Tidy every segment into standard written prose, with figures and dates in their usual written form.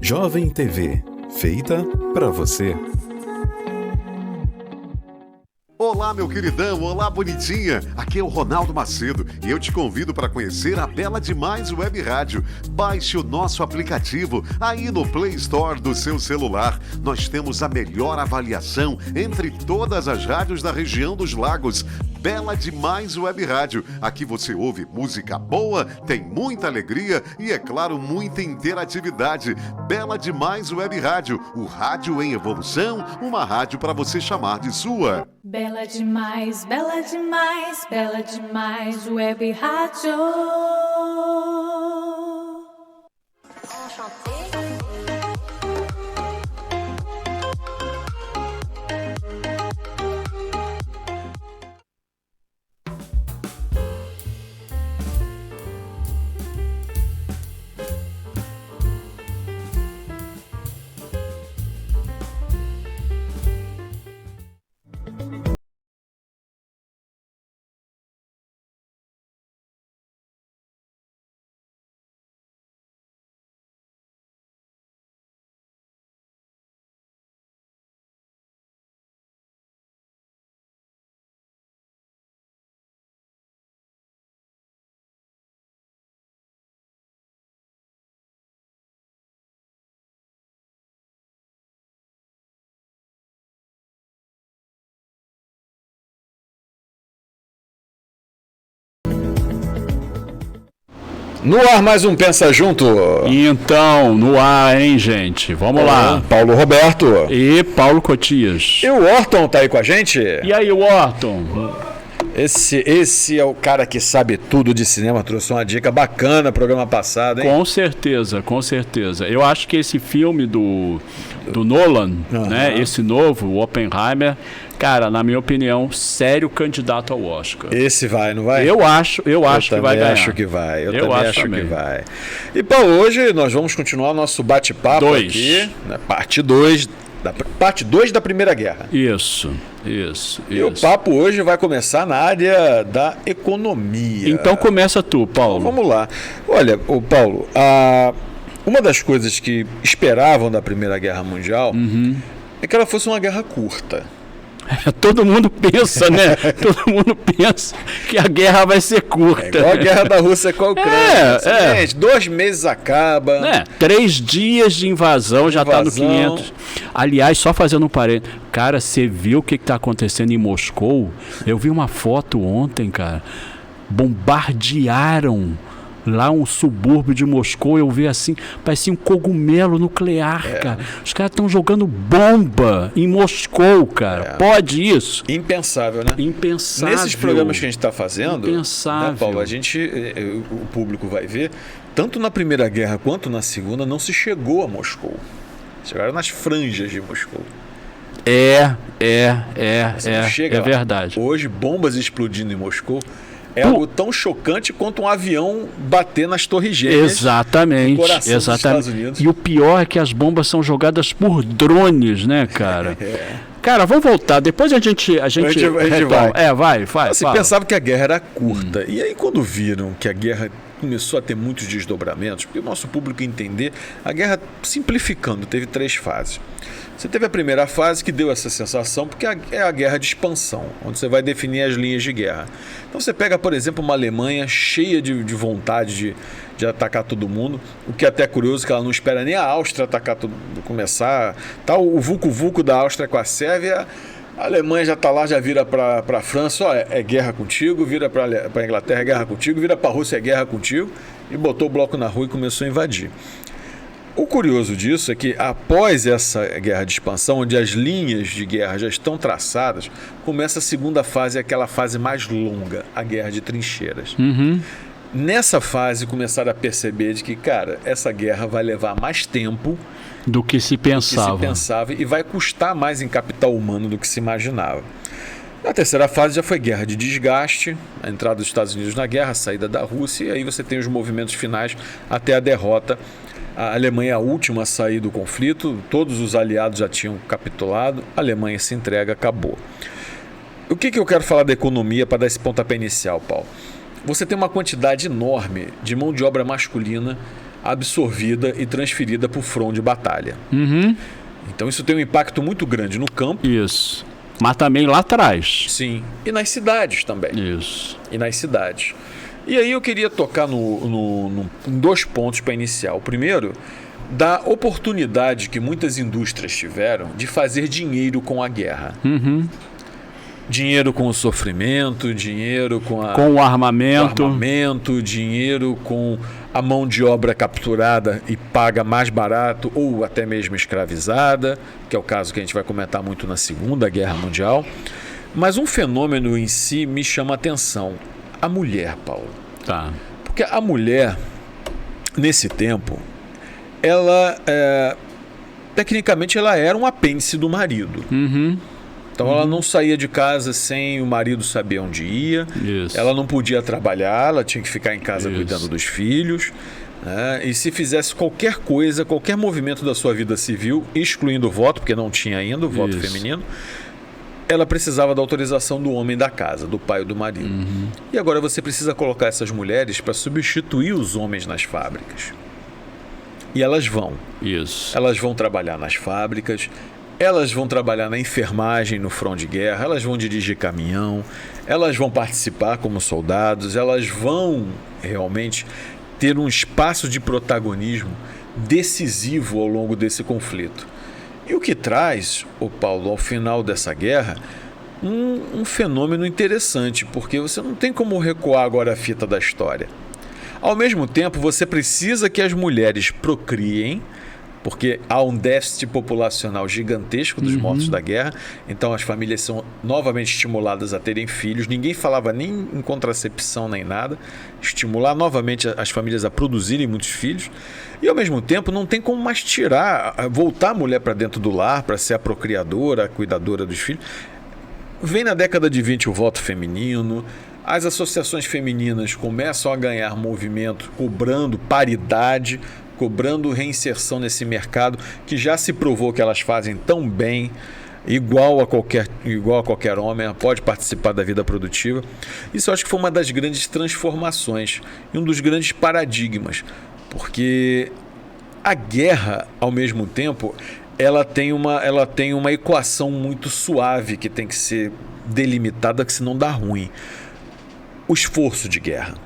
Jovem TV, feita para você. Olá, meu queridão, olá, bonitinha. Aqui é o Ronaldo Macedo e eu te convido para conhecer a Bela Demais Web Rádio. Baixe o nosso aplicativo aí no Play Store do seu celular. Nós temos a melhor avaliação entre todas as rádios da região dos lagos. Bela Demais Web Rádio. Aqui você ouve música boa, tem muita alegria e, é claro, muita interatividade. Bela Demais Web Rádio, o rádio em evolução, uma rádio para você chamar de sua. Bela demais, bela demais, bela demais, Web Rádio. No ar, mais um Pensa Junto. Então, no ar, hein, gente? Vamos lá. Paulo Roberto. E Paulo Cotias. E o Orton tá aí com a gente? E aí, Orton? Esse é o cara que sabe tudo de cinema, trouxe uma dica bacana no programa passado, hein? Com certeza, com certeza. Eu acho que esse filme do Nolan, né, esse novo, o Oppenheimer, cara, na minha opinião, sério candidato ao Oscar. Esse vai, não vai? Eu acho que vai ganhar. Eu acho que vai. Eu também acho também. que vai. E, Paulo, hoje nós vamos continuar o nosso bate-papo aqui, na parte 2 da Primeira Guerra. Isso. E o papo hoje vai começar na área da economia. Então começa tu, Paulo. Então, vamos lá. Olha, Paulo, uma das coisas que esperavam da Primeira Guerra Mundial é que ela fosse uma guerra curta. Todo mundo pensa, né? Todo mundo pensa que a guerra vai ser curta. É igual a guerra da Rússia com a Ucrânia. Gente, 2 meses acaba. 3 dias de invasão já está no 500. Aliás, só fazendo um parênteses. Cara, você viu o que está acontecendo em Moscou? Eu vi uma foto ontem, cara. Bombardearam lá um subúrbio de Moscou, eu vi assim, parecia um cogumelo nuclear, cara. Os caras estão jogando bomba em Moscou, cara. Pode isso? Impensável, né? Impensável. Nesses programas que a gente está fazendo, impensável. Né, Paulo, o público vai ver, tanto na Primeira Guerra quanto na Segunda, não se chegou a Moscou. Chegaram nas franjas de Moscou. É lá. Verdade. Hoje, bombas explodindo em Moscou é algo tão chocante quanto um avião bater nas torres gêmeas. Exatamente. Dos Estados Unidos. E o pior é que as bombas são jogadas por drones, né, cara? Cara, vamos voltar. Depois a gente vai. Vai. Você pensava que a guerra era curta. E aí, quando viram que a guerra começou a ter muitos desdobramentos, porque o nosso público entender, a guerra, simplificando, teve 3 fases. Você teve a primeira fase que deu essa sensação, porque é a guerra de expansão, onde você vai definir as linhas de guerra. Então você pega, por exemplo, uma Alemanha cheia de vontade de atacar todo mundo, o que é até curioso, que ela não espera nem a Áustria atacar começar. Tá o vucu-vucu da Áustria com a Sérvia, a Alemanha já está lá, já vira para a França, é guerra contigo, vira para a Inglaterra, é guerra contigo, vira para a Rússia, é guerra contigo, e botou o bloco na rua e começou a invadir. O curioso disso é que, após essa guerra de expansão, onde as linhas de guerra já estão traçadas, começa a segunda fase, aquela fase mais longa, a guerra de trincheiras. Nessa fase, começaram a perceber de que, cara, essa guerra vai levar mais tempo do que se pensava e vai custar mais em capital humano do que se imaginava. A terceira fase já foi guerra de desgaste, a entrada dos Estados Unidos na guerra, a saída da Rússia, e aí você tem os movimentos finais até a derrota. A Alemanha é a última a sair do conflito, todos os aliados já tinham capitulado, a Alemanha se entrega, acabou. O que eu quero falar da economia para dar esse pontapé inicial, Paulo? Você tem uma quantidade enorme de mão de obra masculina absorvida e transferida para o front de batalha. Então isso tem um impacto muito grande no campo. Isso. Mas também lá atrás. Sim. E nas cidades também. Isso. E nas cidades. E aí eu queria tocar em 2 pontos para iniciar. O primeiro, da oportunidade que muitas indústrias tiveram de fazer dinheiro com a guerra. Dinheiro com o sofrimento, dinheiro com o armamento, dinheiro com a mão de obra capturada e paga mais barato ou até mesmo escravizada, que é o caso que a gente vai comentar muito na Segunda Guerra Mundial. Mas um fenômeno em si me chama a atenção. A mulher, Paulo. Tá. Porque a mulher, nesse tempo, ela, tecnicamente, ela era um apêndice do marido. Então ela não saía de casa sem o marido saber onde ia. Isso. Ela não podia trabalhar, ela tinha que ficar em casa cuidando dos filhos. Né? E se fizesse qualquer coisa, qualquer movimento da sua vida civil, excluindo o voto, porque não tinha ainda o voto feminino, ela precisava da autorização do homem da casa, do pai ou do marido. E agora você precisa colocar essas mulheres para substituir os homens nas fábricas. E elas vão. Isso. Elas vão trabalhar nas fábricas. Elas vão trabalhar na enfermagem no front de guerra, elas vão dirigir caminhão, elas vão participar como soldados, elas vão realmente ter um espaço de protagonismo decisivo ao longo desse conflito. E o que traz, Paulo, ao final dessa guerra, um fenômeno interessante, porque você não tem como recuar agora a fita da história. Ao mesmo tempo, você precisa que as mulheres procriem, porque há um déficit populacional gigantesco dos mortos da guerra, então as famílias são novamente estimuladas a terem filhos, ninguém falava nem em contracepção nem nada, estimular novamente as famílias a produzirem muitos filhos, e ao mesmo tempo não tem como mais voltar a mulher para dentro do lar, para ser a procriadora, a cuidadora dos filhos. Vem na década de 20 o voto feminino, as associações femininas começam a ganhar movimento, cobrando paridade, cobrando reinserção nesse mercado que já se provou que elas fazem tão bem, igual a qualquer homem, pode participar da vida produtiva. Isso eu acho que foi uma das grandes transformações e um dos grandes paradigmas, porque a guerra, ao mesmo tempo, ela tem uma equação muito suave que tem que ser delimitada, que senão dá ruim. O esforço de guerra.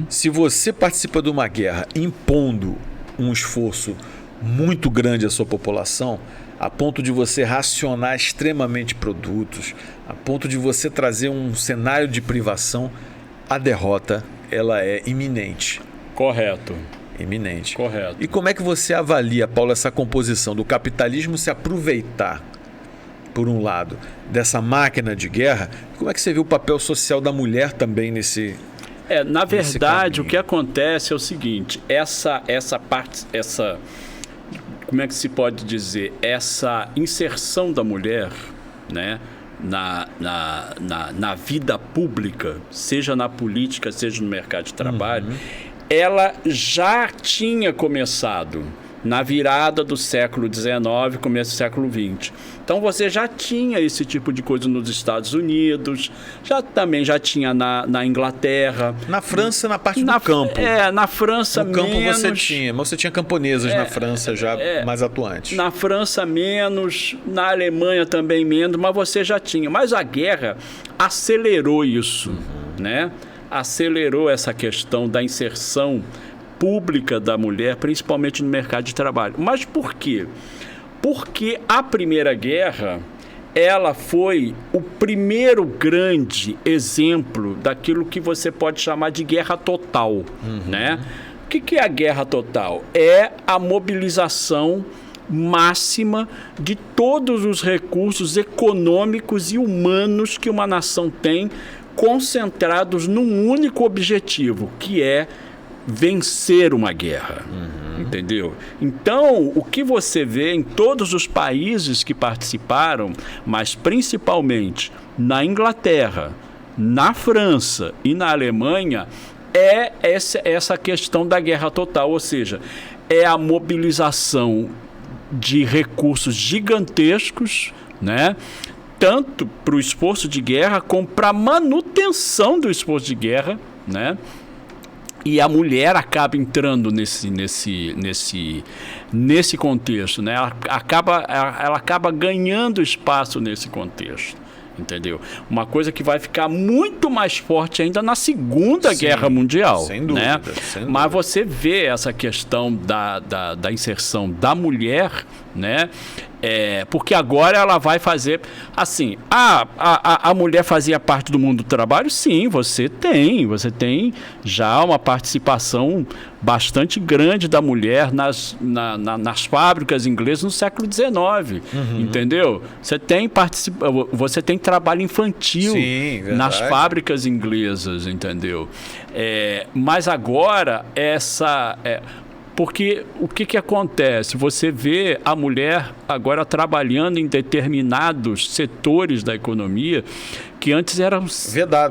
Se você participa de uma guerra impondo um esforço muito grande à sua população, a ponto de você racionar extremamente produtos, a ponto de você trazer um cenário de privação, a derrota ela é iminente. Correto. Iminente. Correto. E como é que você avalia, Paulo, essa composição do capitalismo se aproveitar, por um lado, dessa máquina de guerra? Como é que você vê o papel social da mulher também nesse... Na verdade, o que acontece é o seguinte, essa parte, como é que se pode dizer, essa inserção da mulher, né, na vida pública, seja na política, seja no mercado de trabalho, ela já tinha começado na virada do século XIX, começo do século XX. Então você já tinha esse tipo de coisa nos Estados Unidos, também já tinha na Inglaterra. Na França, na parte do campo. Na França menos. No campo você tinha, mas você tinha camponesas na França já mais atuantes. Na França menos, na Alemanha também menos, mas você já tinha. Mas a guerra acelerou isso, né? Acelerou essa questão da inserção pública da mulher, principalmente no mercado de trabalho. Mas por quê? Porque a Primeira Guerra, ela foi o primeiro grande exemplo daquilo que você pode chamar de guerra total, né? O que é a guerra total? É a mobilização máxima de todos os recursos econômicos e humanos que uma nação tem, concentrados num único objetivo, que é vencer uma guerra, entendeu? Então, o que você vê em todos os países que participaram, mas principalmente na Inglaterra, na França e na Alemanha, é essa questão da guerra total, ou seja, é a mobilização de recursos gigantescos, né? Tanto para o esforço de guerra como para a manutenção do esforço de guerra, né? E a mulher acaba entrando nesse contexto, né? Ela acaba ganhando espaço nesse contexto, entendeu? Uma coisa que vai ficar muito mais forte ainda na Segunda Guerra Mundial, sem dúvida, né? sem dúvida. Mas você vê essa questão da inserção da mulher, né? Porque agora ela vai fazer assim, a mulher fazia parte do mundo do trabalho? Sim, você tem já uma participação bastante grande da mulher nas fábricas inglesas no século XIX, entendeu? Você tem trabalho infantil. Sim, nas fábricas inglesas, entendeu? Mas agora porque o que acontece? Você vê a mulher agora trabalhando em determinados setores da economia que antes eram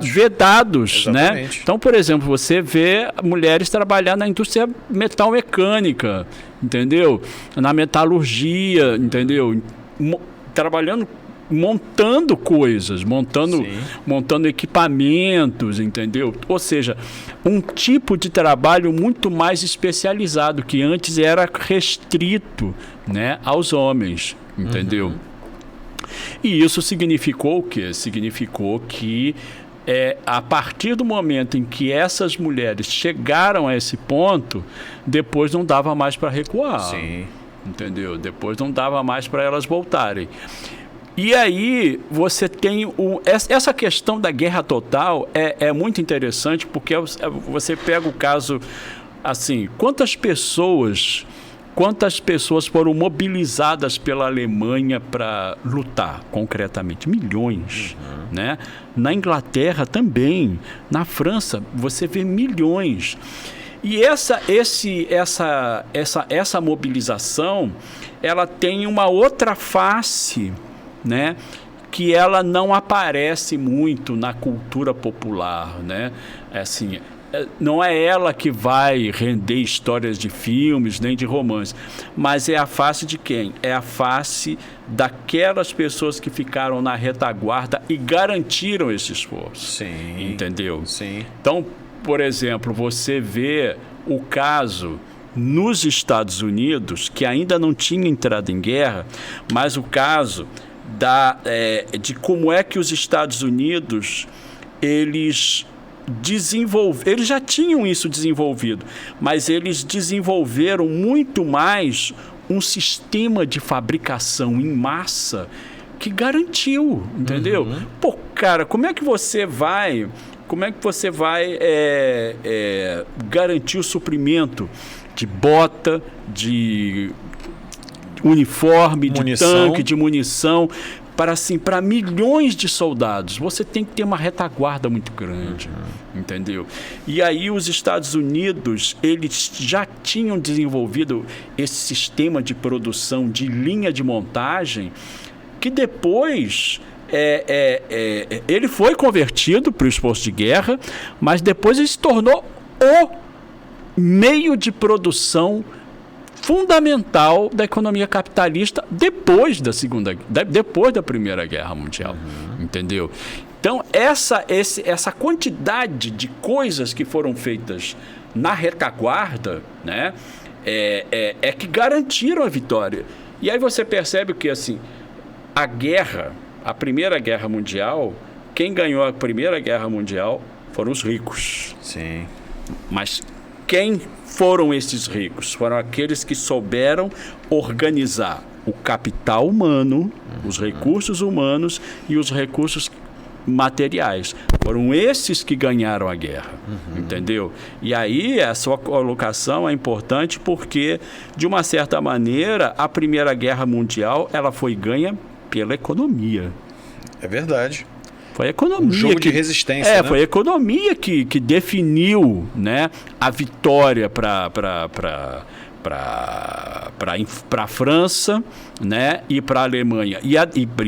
vedados, né? Então, por exemplo, você vê mulheres trabalhar na indústria metalmecânica, entendeu? Na metalurgia, entendeu? Trabalhando, montando coisas, montando equipamentos, entendeu? Ou seja, um tipo de trabalho muito mais especializado, que antes era restrito, né, aos homens, entendeu? E isso significou o quê? Significou que a partir do momento em que essas mulheres chegaram a esse ponto, depois não dava mais para recuar. Sim. Entendeu? Depois não dava mais para elas voltarem. E aí você tem essa questão da guerra total é muito interessante, porque você pega o caso assim, quantas pessoas foram mobilizadas pela Alemanha para lutar concretamente? Milhões, né? Na Inglaterra também, na França você vê milhões. E essa mobilização, ela tem uma outra face, né, que ela não aparece muito na cultura popular, né? Assim, não é ela que vai render histórias de filmes nem de romances, mas é a face de quem? É a face daquelas pessoas que ficaram na retaguarda e garantiram esse esforço. Sim. Entendeu? Sim. Então, por exemplo, você vê o caso nos Estados Unidos, que ainda não tinha entrado em guerra, mas o caso de como é que os Estados Unidos, eles já tinham isso desenvolvido, mas eles desenvolveram muito mais um sistema de fabricação em massa que garantiu, entendeu? Pô, cara, como é que você vai garantir o suprimento de bota, de uniforme, de tanque, de munição, para milhões de soldados? Você tem que ter uma retaguarda muito grande, entendeu? E aí os Estados Unidos, eles já tinham desenvolvido esse sistema de produção de linha de montagem, que depois ele foi convertido para o esforço de guerra, mas depois ele se tornou o meio de produção fundamental da economia capitalista depois da Primeira Guerra Mundial, entendeu? Então, essa quantidade de coisas que foram feitas na retaguarda, né, que garantiram a vitória. E aí você percebe que, assim, a Primeira Guerra Mundial, quem ganhou a Primeira Guerra Mundial foram os ricos. Sim. Mas quem foram esses ricos? Foram aqueles que souberam organizar o capital humano, os recursos humanos e os recursos materiais. Foram esses que ganharam a guerra, entendeu? E aí a sua colocação é importante porque, de uma certa maneira, a Primeira Guerra Mundial ela foi ganha pela economia. É verdade. Foi a economia. Um jogo de resistência, né? Foi a economia que definiu, né, a vitória para a França, né, e para a Alemanha, e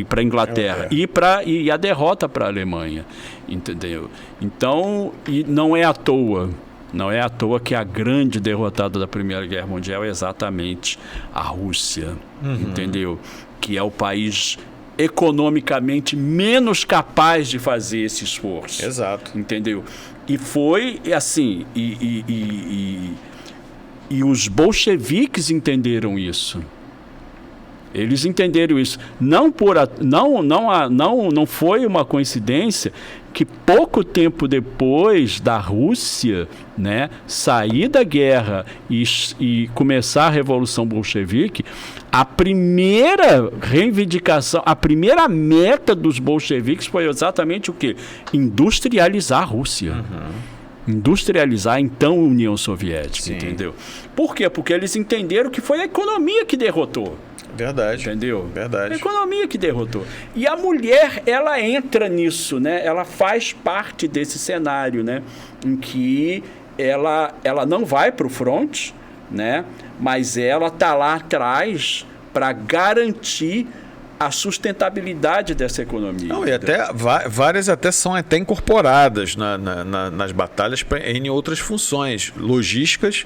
para a Inglaterra, e a derrota para a Alemanha, entendeu? Então, e não é à toa que a grande derrotada da Primeira Guerra Mundial é exatamente a Rússia, entendeu? Que é o país economicamente menos capaz de fazer esse esforço. Exato. Entendeu? E foi assim, e os bolcheviques entenderam isso. Eles entenderam isso. Não foi uma coincidência que pouco tempo depois da Rússia, né, sair da guerra e começar a Revolução Bolchevique, a primeira reivindicação, a primeira meta dos bolcheviques foi exatamente o quê? Industrializar a Rússia. Industrializar, então, a União Soviética, entendeu? Por quê? Porque eles entenderam que foi a economia que derrotou. Verdade. Entendeu? Verdade. A economia que derrotou. E a mulher, ela entra nisso, né? Ela faz parte desse cenário, né? Em que ela não vai para o front, né? Mas ela está lá atrás para garantir a sustentabilidade dessa economia. Não, e até várias até são até incorporadas nas batalhas em outras funções logísticas,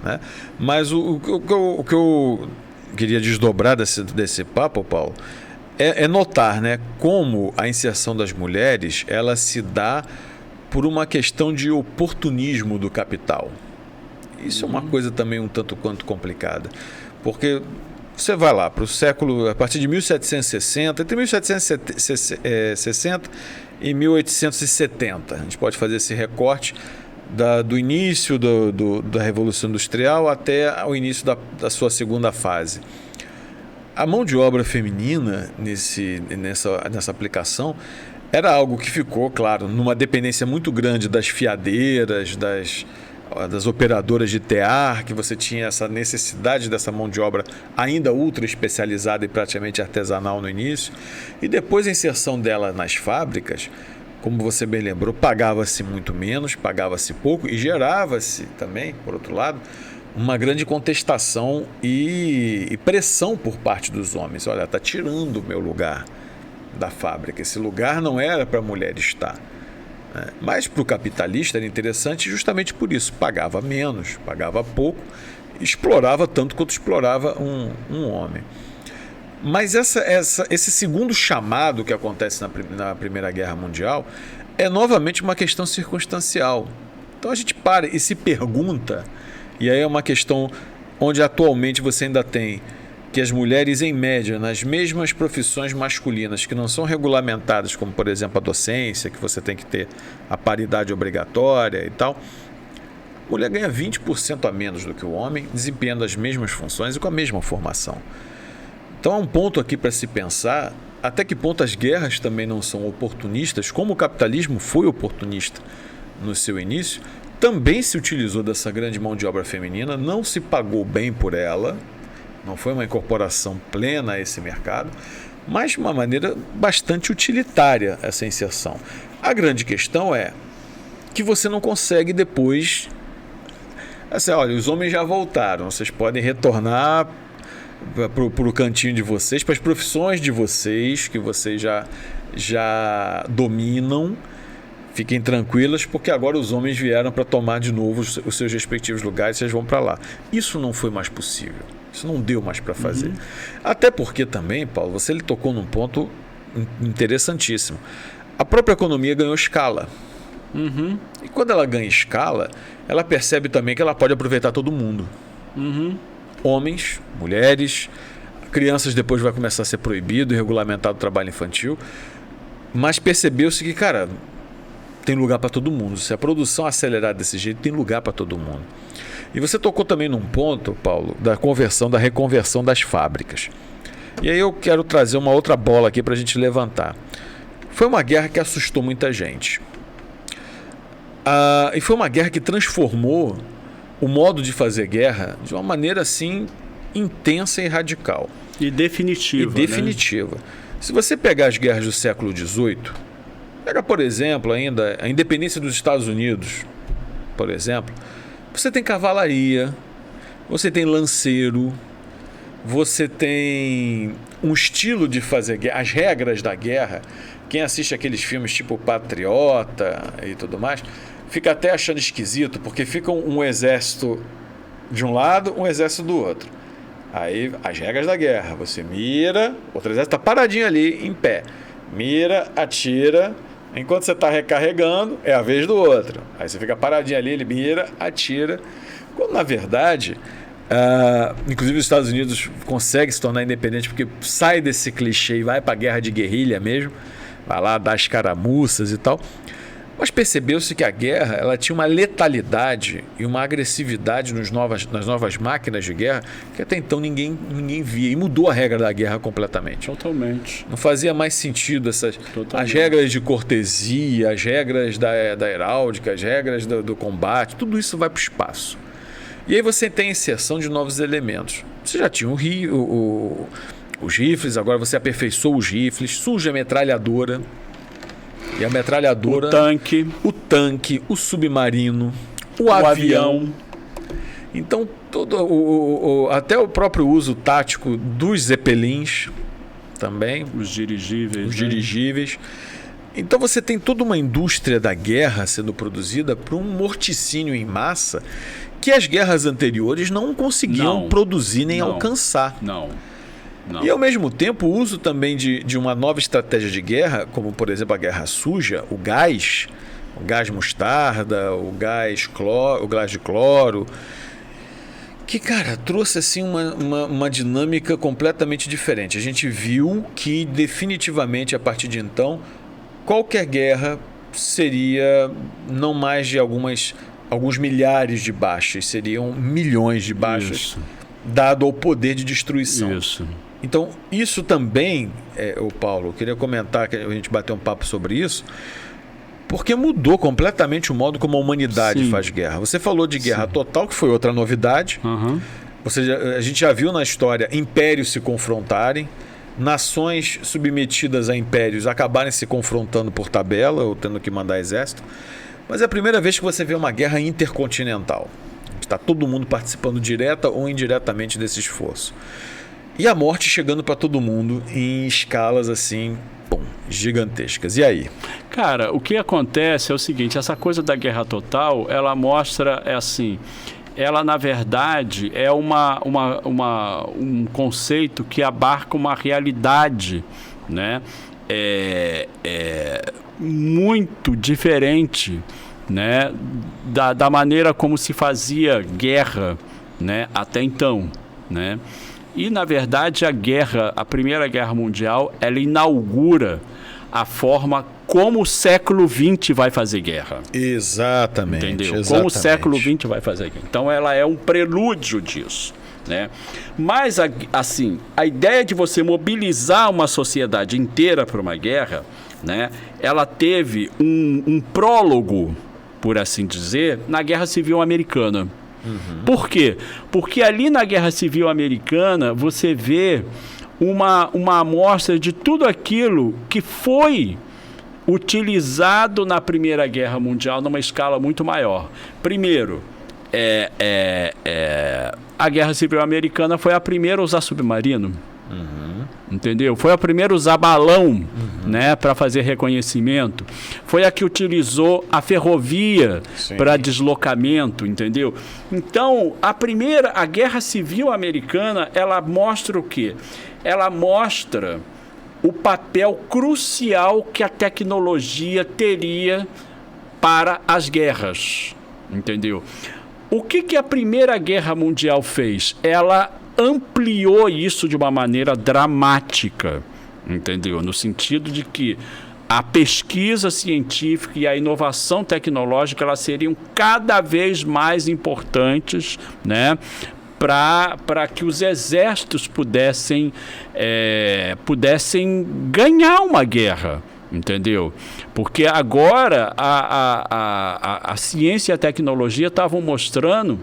né? Mas o que eu queria desdobrar desse papo, Paulo, é notar, né, como a inserção das mulheres ela se dá por uma questão de oportunismo do capital. Isso é uma coisa também um tanto quanto complicada, porque você vai lá para o século, a partir de 1760, entre 1760 e 1870, a gente pode fazer esse recorte do início da Revolução Industrial até o início da sua segunda fase. A mão de obra feminina nessa aplicação era algo que ficou, claro, numa dependência muito grande das fiadeiras, das operadoras de tear, que você tinha essa necessidade dessa mão de obra ainda ultra especializada e praticamente artesanal no início, e depois a inserção dela nas fábricas, como você bem lembrou, pagava-se muito menos, pagava-se pouco e gerava-se também, por outro lado, uma grande contestação e pressão por parte dos homens. Olha, está tirando o meu lugar da fábrica, esse lugar não era para a mulher estar. Mas para o capitalista era interessante justamente por isso, pagava menos, pagava pouco, explorava tanto quanto explorava um homem. Mas esse segundo chamado que acontece na Primeira Guerra Mundial é novamente uma questão circunstancial. Então a gente para e se pergunta, e aí é uma questão onde atualmente você ainda tem que as mulheres, em média, nas mesmas profissões masculinas que não são regulamentadas, como, por exemplo, a docência, que você tem que ter a paridade obrigatória e tal, a mulher ganha 20% a menos do que o homem, desempenhando as mesmas funções e com a mesma formação. Então há um ponto aqui para se pensar, até que ponto as guerras também não são oportunistas, como o capitalismo foi oportunista no seu início, também se utilizou dessa grande mão de obra feminina, não se pagou bem por ela, não foi uma incorporação plena a esse mercado, mas de uma maneira bastante utilitária essa inserção. A grande questão é que você não consegue depois... Assim, olha, os homens já voltaram, vocês podem retornar para o cantinho de vocês, para as profissões de vocês, que vocês já dominam. Fiquem tranquilas, porque agora os homens vieram para tomar de novo os seus respectivos lugares, vocês vão para lá. Isso não foi mais possível. Isso não deu mais para fazer. Até porque também, Paulo, você tocou num ponto interessantíssimo. A própria economia ganhou escala. E quando ela ganha escala, ela percebe também que ela pode aproveitar todo mundo. Homens, mulheres, crianças depois vai começar a ser proibido e regulamentado o trabalho infantil. Mas percebeu-se que, cara, tem lugar para todo mundo. Se a produção acelerar desse jeito, tem lugar para todo mundo. E você tocou também num ponto, Paulo, da reconversão das fábricas. E aí eu quero trazer uma outra bola aqui para a gente levantar. Foi uma guerra que assustou muita gente. E foi uma guerra que transformou o modo de fazer guerra de uma maneira assim intensa e radical. E definitiva. Né? Se você pegar as guerras do século XVIII, pega, por exemplo, ainda a independência dos Estados Unidos, por exemplo, você tem cavalaria, você tem lanceiro, você tem um estilo de fazer guerra, as regras da guerra. Quem assiste aqueles filmes tipo Patriota e tudo mais, fica até achando esquisito, porque fica um exército de um lado, um exército do outro. Aí, as regras da guerra, você mira, outro exército está paradinho ali, em pé. Mira, atira, Enquanto você está recarregando, é a vez do outro. Aí você fica paradinho ali, ele mira, atira. Quando, na verdade, inclusive os Estados Unidos conseguem se tornar independente porque sai desse clichê e vai para a guerra de guerrilha mesmo. Vai lá dar escaramuças e tal. Mas percebeu-se que a guerra ela tinha uma letalidade e uma agressividade nas novas máquinas de guerra que até então ninguém via. E mudou a regra da guerra completamente. Totalmente. Não fazia mais sentido as regras de cortesia, as regras da heráldica, as regras do combate, tudo isso vai para o espaço. E aí você tem a inserção de novos elementos. Você já tinha os rifles, agora você aperfeiçoou os rifles, surge a metralhadora. E a metralhadora... O tanque, o submarino, o avião. Então, até o próprio uso tático dos zeppelins também. Os dirigíveis. Dirigíveis. Então você tem toda uma indústria da guerra sendo produzida para um morticínio em massa que as guerras anteriores não conseguiam produzir nem alcançar. Não. E ao mesmo tempo o uso também de uma nova estratégia de guerra, como por exemplo a guerra suja, o gás mostarda, o gás de cloro, que, cara, trouxe assim uma dinâmica completamente diferente. A gente viu que definitivamente a partir de então qualquer guerra seria não mais de alguns milhares de baixas, seriam milhões de baixas, dado ao poder de destruição. Isso. Então, isso também, Paulo, eu queria comentar, que a gente bateu um papo sobre isso, porque mudou completamente o modo como a humanidade faz guerra. Você falou de guerra total, que foi outra novidade. Uhum. A gente já viu na história impérios se confrontarem, nações submetidas a impérios acabarem se confrontando por tabela ou tendo que mandar exército. Mas é a primeira vez que você vê uma guerra intercontinental. Está todo mundo participando direta ou indiretamente desse esforço. E a morte chegando para todo mundo em escalas assim, gigantescas. E aí? Cara, o que acontece é o seguinte, essa coisa da guerra total, ela mostra, ela na verdade é um conceito que abarca uma realidade, né? Muito diferente, né? Da maneira como se fazia guerra, né? Até então, né? E, na verdade, a Primeira Guerra Mundial, ela inaugura a forma como o século XX vai fazer guerra. Exatamente. Entendeu? Exatamente. Como o século XX vai fazer guerra. Então, ela é um prelúdio disso, né? Mas, assim, a ideia de você mobilizar uma sociedade inteira para uma guerra, né? Ela teve um prólogo, por assim dizer, na Guerra Civil Americana. Por quê? Porque ali na Guerra Civil Americana você vê uma amostra de tudo aquilo que foi utilizado na Primeira Guerra Mundial numa escala muito maior. Primeiro, a Guerra Civil Americana foi a primeira a usar submarino. Entendeu? Foi a primeira a usar balão, né, para fazer reconhecimento. Foi a que utilizou a ferrovia para deslocamento, entendeu? Então, a Guerra Civil Americana, ela mostra o quê? Ela mostra o papel crucial que a tecnologia teria para as guerras, entendeu? O que a Primeira Guerra Mundial fez? Ela ampliou isso de uma maneira dramática, entendeu? No sentido de que a pesquisa científica e a inovação tecnológica elas seriam cada vez mais importantes, né? Para que os exércitos pudessem ganhar uma guerra, entendeu? Porque agora a ciência e a tecnologia estavam mostrando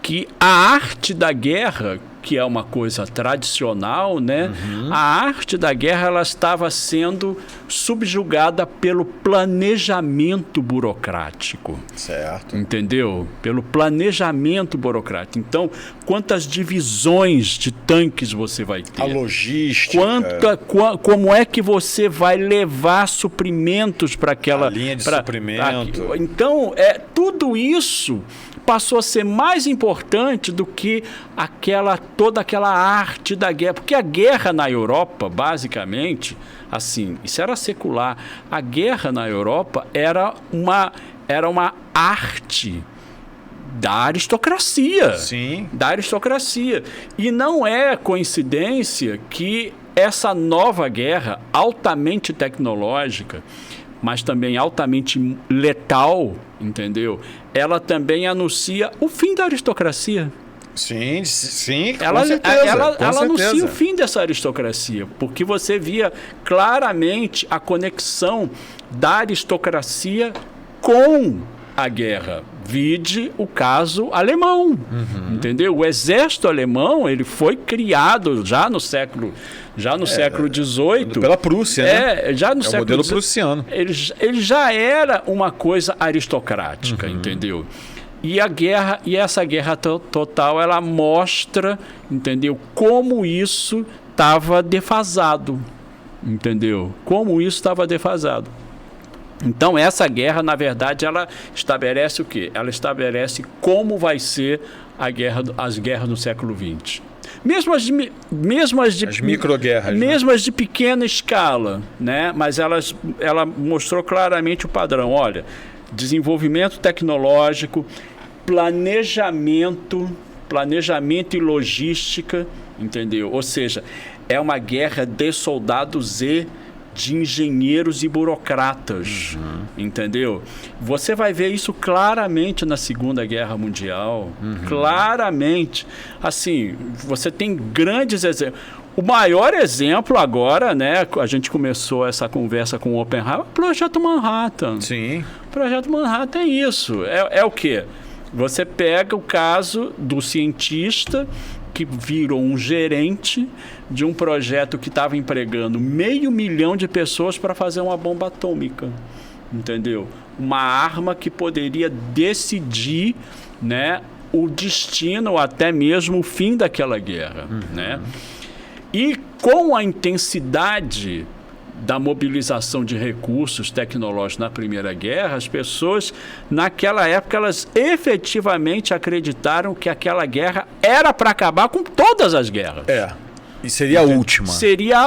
que a arte da guerra, que é uma coisa tradicional, né? A arte da guerra ela estava sendo subjugada pelo planejamento burocrático. Certo. Entendeu? Pelo planejamento burocrático. Então, quantas divisões de tanques você vai ter? A logística. Como é que você vai levar suprimentos para aquela... A linha de suprimento. Então, tudo isso passou a ser mais importante do que toda aquela arte da guerra. Porque a guerra na Europa, basicamente, assim, isso era secular. A guerra na Europa era uma arte da aristocracia. Sim. Da aristocracia. E não é coincidência que essa nova guerra, altamente tecnológica, mas também altamente letal, entendeu? Ela também anuncia o fim da aristocracia. Sim, Ela com anuncia certeza. o fim dessa aristocracia, porque você via claramente a conexão da aristocracia com a guerra. Vide o caso alemão, entendeu? O exército alemão, ele foi criado já no século XVIII. Pela Prússia, né? Já no É o século modelo XVIII. prussiano. Ele já era uma coisa aristocrática, entendeu? E essa guerra total, ela mostra, entendeu? Como isso estava defasado, entendeu? Como isso estava defasado. Então, essa guerra, na verdade, ela estabelece o quê? Ela estabelece como vai ser as guerras no século XX. Mesmo as microguerras, mesmo as de pequena escala, né? Mas ela mostrou claramente o padrão. Olha, desenvolvimento tecnológico, planejamento e logística, entendeu? Ou seja, é uma guerra de soldados e de engenheiros e burocratas, entendeu? Você vai ver isso claramente na Segunda Guerra Mundial, claramente. Assim, você tem grandes exemplos. O maior exemplo agora, né, a gente começou essa conversa com o Oppenheimer, o Projeto Manhattan. Sim. O Projeto Manhattan é isso. É o quê? Você pega o caso do cientista que virou um gerente de um projeto que estava empregando 500 mil de pessoas para fazer uma bomba atômica, entendeu? Uma arma que poderia decidir, né, o destino ou até mesmo o fim daquela guerra, né? E com a intensidade da mobilização de recursos tecnológicos na Primeira Guerra, as pessoas, naquela época, elas efetivamente acreditaram que aquela guerra era para acabar com todas as guerras. E seria a última. Seria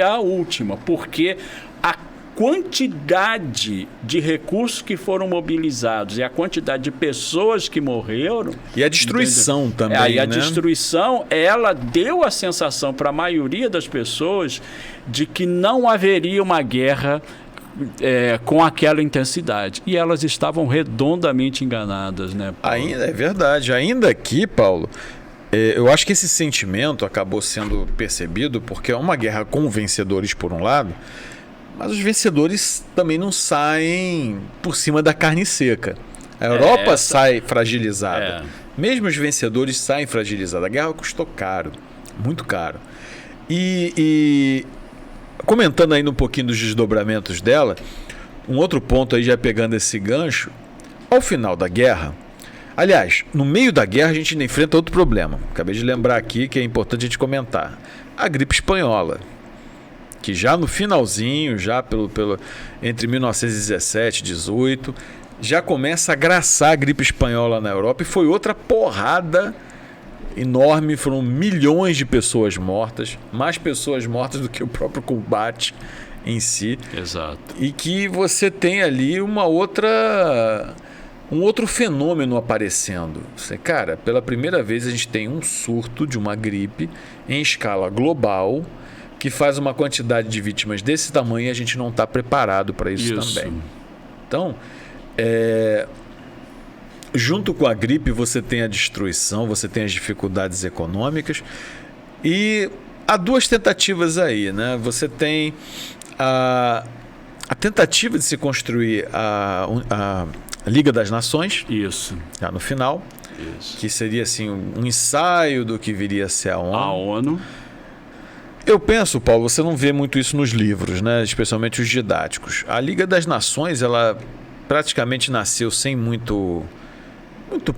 a última, porque a quantidade de recursos que foram mobilizados e a quantidade de pessoas que morreram... E a destruição também, e a né? destruição, ela deu a sensação para a maioria das pessoas de que não haveria uma guerra com aquela intensidade. E elas estavam redondamente enganadas, né, Paulo? Ainda é verdade. Ainda aqui, Paulo, eu acho que esse sentimento acabou sendo percebido porque é uma guerra com vencedores por um lado, mas os vencedores também não saem por cima da carne seca. A Europa sai fragilizada. Mesmo os vencedores saem fragilizados. A guerra custou caro, muito caro. E comentando ainda um pouquinho dos desdobramentos dela, um outro ponto aí já pegando esse gancho, ao final da guerra, aliás, no meio da guerra a gente ainda enfrenta outro problema. Acabei de lembrar aqui que é importante a gente comentar. A gripe espanhola, que já no finalzinho, já entre 1917 e 18, já começa a graçar a gripe espanhola na Europa e foi outra porrada enorme, foram milhões de pessoas mortas, mais pessoas mortas do que o próprio combate em si. Exato. E que você tem ali um outro fenômeno aparecendo. Cara, pela primeira vez a gente tem um surto de uma gripe em escala global que faz uma quantidade de vítimas desse tamanho e a gente não está preparado para isso também. Então, junto com a gripe, você tem a destruição, você tem as dificuldades econômicas e há duas tentativas aí, né? Você tem a tentativa de se construir a Liga das Nações, isso, já no final, isso, que seria assim um ensaio do que viria a ser a ONU. A ONU. Eu penso, Paulo, você não vê muito isso nos livros, né? Especialmente os didáticos. A Liga das Nações, ela praticamente nasceu sem muito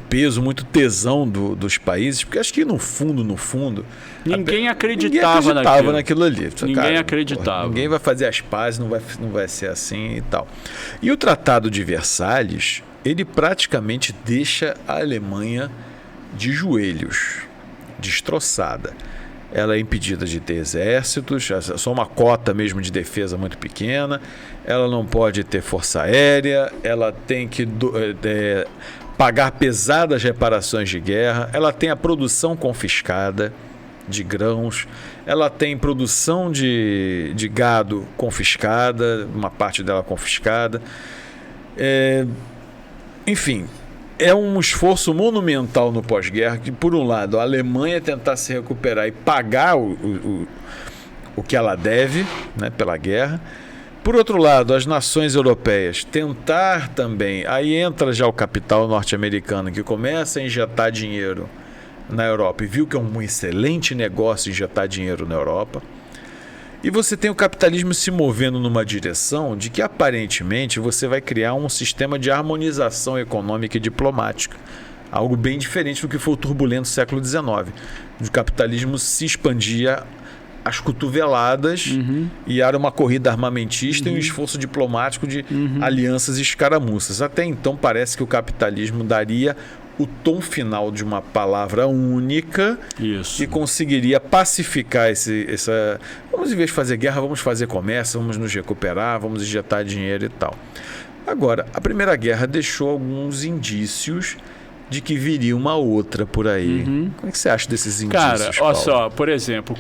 peso, muito tesão dos países, porque acho que no fundo, ninguém acreditava naquilo ali. Ninguém acreditava. Porra, ninguém vai fazer as pazes, não vai ser assim e tal. E o Tratado de Versalhes, ele praticamente deixa a Alemanha de joelhos, destroçada. ela é impedida de ter exércitos, só uma cota mesmo de defesa muito pequena, ela não pode ter força aérea, ela tem que pagar pesadas reparações de guerra, ela tem a produção confiscada de grãos, ela tem produção de gado confiscada, uma parte dela confiscada. Enfim, é um esforço monumental no pós-guerra que, por um lado, a Alemanha tentar se recuperar e pagar o que ela deve, né, pela guerra. Por outro lado, as nações europeias tentar também, aí entra já o capital norte-americano que começa a injetar dinheiro na Europa e viu que é um excelente negócio injetar dinheiro na Europa. E você tem o capitalismo se movendo numa direção de que aparentemente você vai criar um sistema de harmonização econômica e diplomática. Algo bem diferente do que foi o turbulento século XIX. O capitalismo se expandia às cotoveladas e era uma corrida armamentista e um esforço diplomático de alianças e escaramuças. Até então parece que o capitalismo daria o tom final de uma palavra única. Isso. E conseguiria pacificar essa... Vamos, em vez de fazer guerra, vamos fazer comércio, vamos nos recuperar, vamos injetar dinheiro e tal. Agora, a Primeira Guerra deixou alguns indícios de que viria uma outra por aí. Como é que você acha desses indícios, Cara, Paulo? olha só, por exemplo, o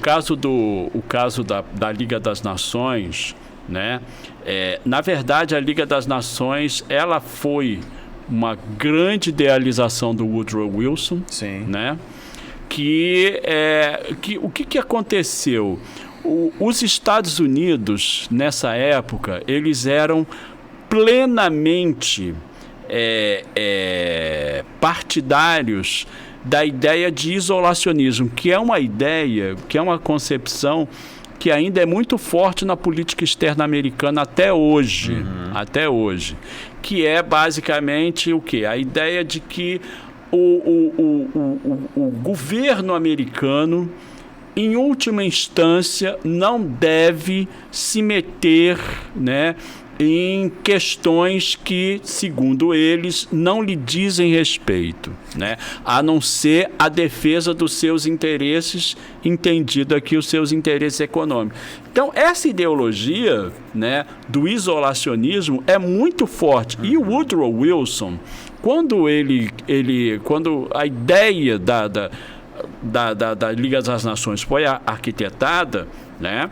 caso da Liga das Nações, né? Na verdade, a Liga das Nações, ela foi uma grande idealização do Woodrow Wilson. Sim. Né? O que aconteceu? Os Estados Unidos, nessa época, eles eram plenamente partidários da ideia de isolacionismo, que é uma ideia, que é uma concepção que ainda é muito forte na política externa americana até hoje. Até hoje. Que é basicamente o quê? A ideia de que o governo americano, em última instância, não deve se meter, né, em questões que, segundo eles, não lhe dizem respeito, né? A não ser a defesa dos seus interesses, entendido aqui os seus interesses econômicos. Então, essa ideologia, né, do isolacionismo é muito forte. E o Woodrow Wilson, quando a ideia da Liga das Nações foi arquitetada, né,